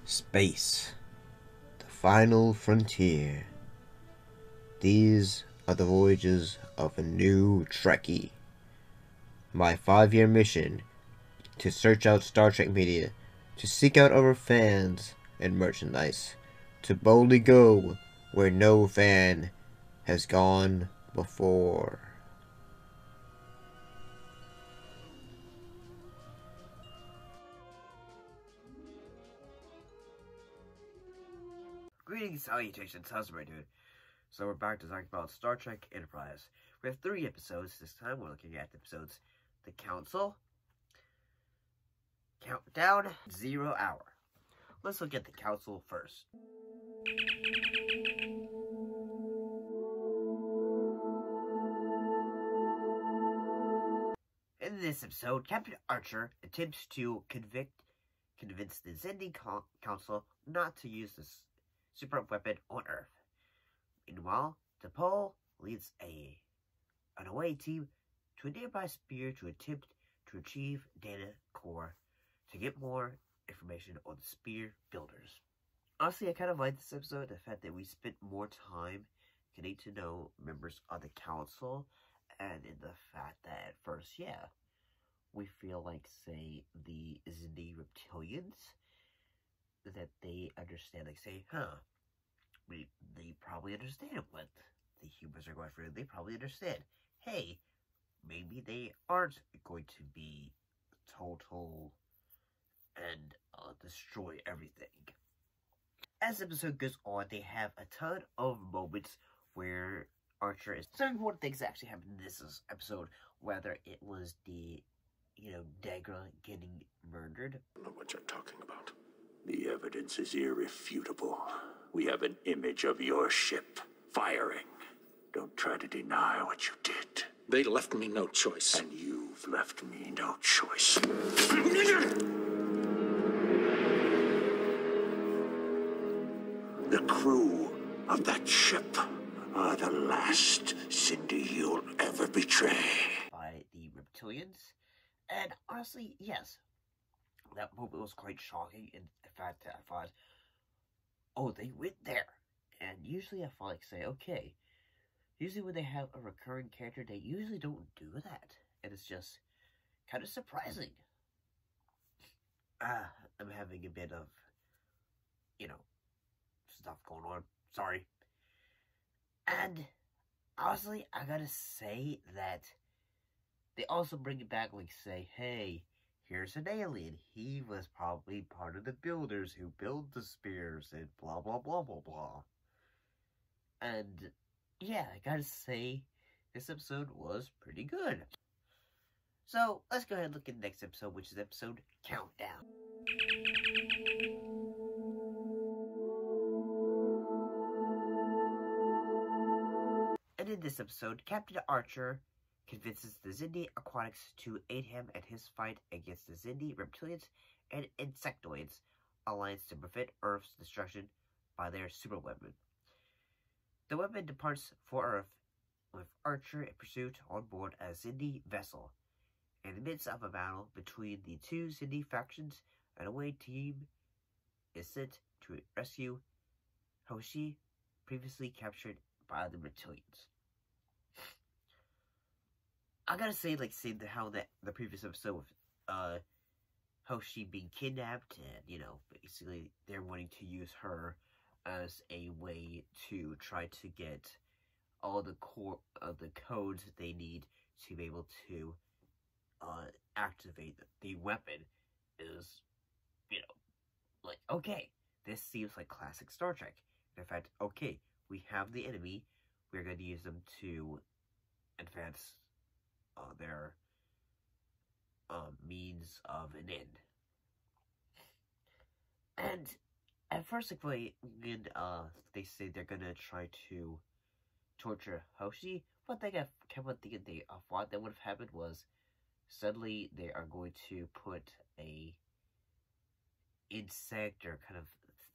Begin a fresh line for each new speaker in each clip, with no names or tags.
Space, the final frontier. These are the voyages of a new Trekkie. My 5-year mission to search out Star Trek media, to seek out our fans and merchandise, to boldly go where no fan has gone before.
Greetings, salutations, how's everybody doing? So we're back to talking about Star Trek Enterprise. We have 3 episodes this time. We're looking at episodes The Council, Countdown, 0 Hour. Let's look at The Council first. In this episode, Captain Archer attempts to convince the Xindi Council not to use this superweapon on Earth. Meanwhile, T'Pol leads an away team to a nearby sphere to attempt to retrieve data core to get more information on the sphere builders. Honestly, I kind of like this episode, the fact that we spent more time getting to know members of the council, and in the fact that at first, yeah, we feel like, say, the Xindi reptilians, that they understand, like, say, they probably understand what the humans are going through. They probably understand, hey, maybe they aren't going to be total and destroy everything. As the episode goes on, they have a ton of moments where Archer is... Some important things that actually happened in this episode, whether it was the, Degra getting murdered.
I don't know what you're talking about. The evidence is irrefutable. We have an image of your ship firing. Don't try to deny what you did.
They left me no choice.
And you've left me no choice. The crew of that ship are the last Xindi you'll ever betray.
By the reptilians. And honestly, yes, that moment was quite shocking in the fact that I thought, oh, they went there. And usually I feel like, say, okay, usually when they have a recurring character, they usually don't do that. And it's just kind of surprising. I'm having a bit of, stuff going on. Sorry. And honestly, I gotta say that they also bring it back, like, say, hey, here's an alien. He was probably part of the builders who built the spears and blah, blah, blah, blah, blah. And, yeah, I gotta say, this episode was pretty good. So, let's go ahead and look at the next episode, which is episode Countdown. And in this episode, Captain Archer convinces the Xindi Aquatics to aid him in his fight against the Xindi reptilians and insectoids alliance to prevent Earth's destruction by their superweapon. The weapon departs for Earth with Archer in pursuit on board a Xindi vessel. In the midst of a battle between the two Xindi factions, an away team is sent to rescue Hoshi, previously captured by the reptilians. I gotta say, how the previous episode with, Hoshi being kidnapped, and, basically they're wanting to use her as a way to try to get all the codes that they need to be able to, activate the weapon is, okay, this seems like classic Star Trek. In fact, okay, we have the enemy, we're going to use them to advance their means of an end. And at first, when they say they're gonna try to torture Hoshi, one thing I kept on thinking they thought that would have happened was suddenly they are going to put a insect or kind of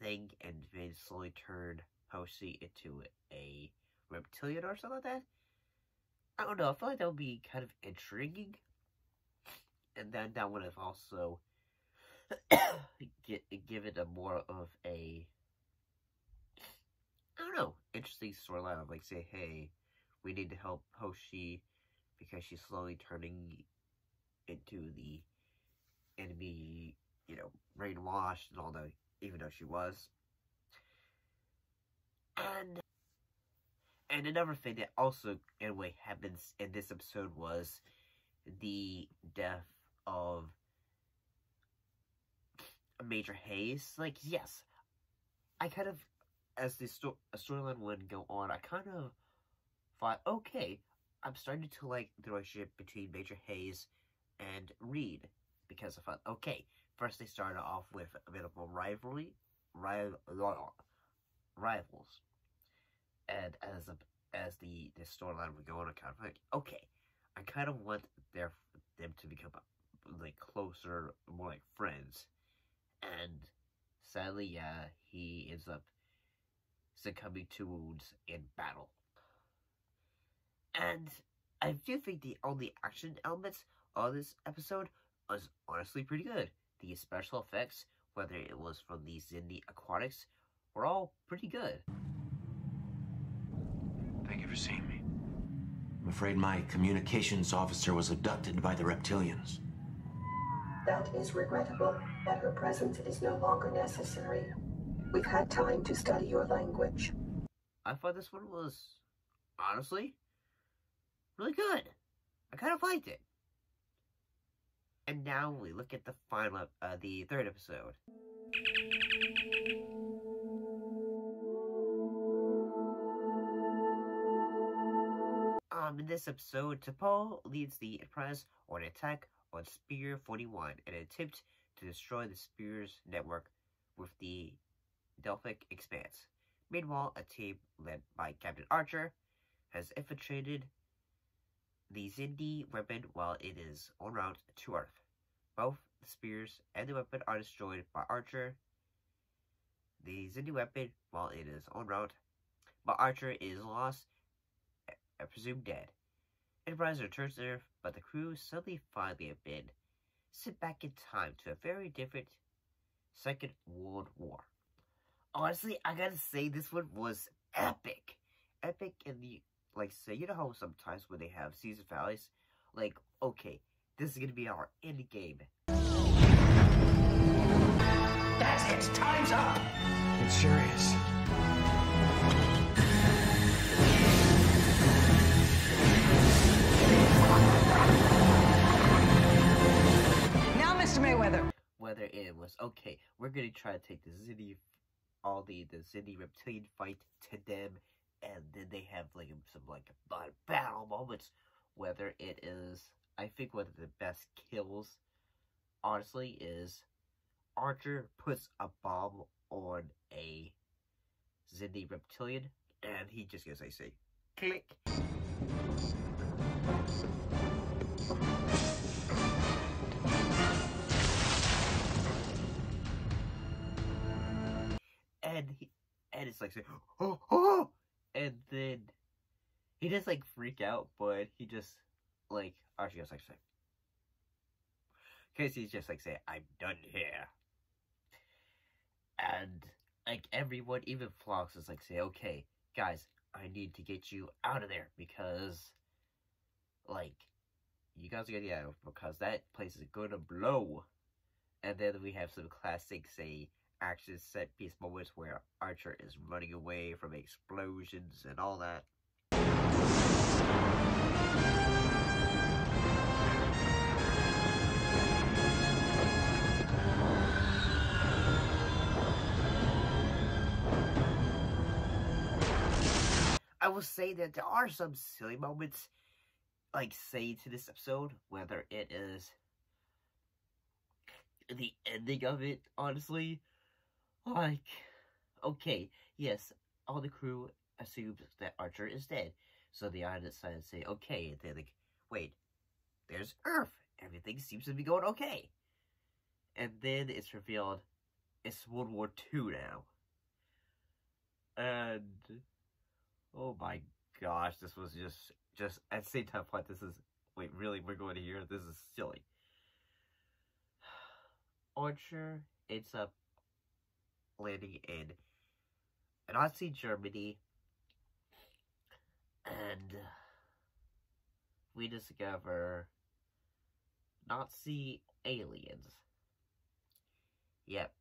thing and then slowly turn Hoshi into a reptilian or something like that. I don't know, I feel like that would be kind of intriguing. And then that would have also give it a more more of a, I don't know, interesting storyline of like say, hey, we need to help Hoshi because she's slowly turning into the enemy, you know, brainwashed and all that, even though she was. And another thing that also, in a way, happens in this episode was the death of Major Hayes. Like, yes, I kind of, as the storyline would go on, I kind of thought, okay, I'm starting to like the relationship between Major Hayes and Reed, because I thought, okay, first they started off with a bit of a rivals, and as the storyline would go on, I kind of like, okay, I kind of want them to become like closer, more like friends, and sadly, yeah, he ends up succumbing to wounds in battle. And I do think the only action elements of this episode was honestly pretty good. The special effects, whether it was from the Xindi aquatics, were all pretty good.
Thank you for seeing me. I'm afraid my communications officer was abducted by the reptilians.
That is regrettable, but her presence is no longer necessary. We've had time to study your language.
I thought this one was, honestly, really good. I kind of liked it. And now we look at the the third episode. In this episode, T'Pol leads the Enterprise on an attack on Spear 41 in an attempt to destroy the Spear's network with the Delphic Expanse. Meanwhile, a team led by Captain Archer has infiltrated the Xindi weapon while it is en route to Earth. Both the Spears and the weapon are destroyed by Archer. The Xindi weapon, while it is en route, but Archer is lost and presumed dead. Enterprise returns to Earth, but the crew suddenly find they have been sent back in time to a very different Second World War. Honestly, I gotta say this one was epic. Epic in the, like, say, you know how sometimes when they have season finales, like, okay, this is gonna be our end game.
That's it! Time's up!
It sure is.
Now, Mr. Mayweather.
Whether it was, okay, we're gonna try to take the Xindi, all the Xindi reptilian fight to them, and then they have like some like battle moments. Whether it is, I think one of the best kills, honestly, is Archer puts a bomb on a Xindi reptilian, and he just gets, I say, click. And it's like, oh, and then he just like freak out, but he just like Archie goes like, because he's just like saying, I'm done here. And like everyone, even Phlox, is like say, okay, guys, I need to get you out of there because like you guys are gonna get out because that place is gonna blow. And then we have some classic, say, action set piece moments where Archer is running away from explosions and all that. I will say that there are some silly moments, like, say, to this episode, whether it is the ending of it, honestly. Like, okay, yes, all the crew assumes that Archer is dead. So they decided to say, okay, and they're like, wait, there's Earth. Everything seems to be going okay. And then it's revealed it's World War II now. And, oh my gosh, this was just at the same time, this is, wait, really, we're going to hear, this is silly. Archer ends up landing in Nazi Germany, and we discover Nazi aliens. Yep.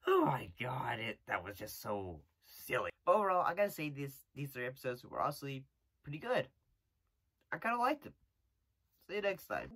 Oh my god, that was just so silly. But overall, I gotta say these 3 episodes were honestly pretty good. I kinda liked them. See you next time.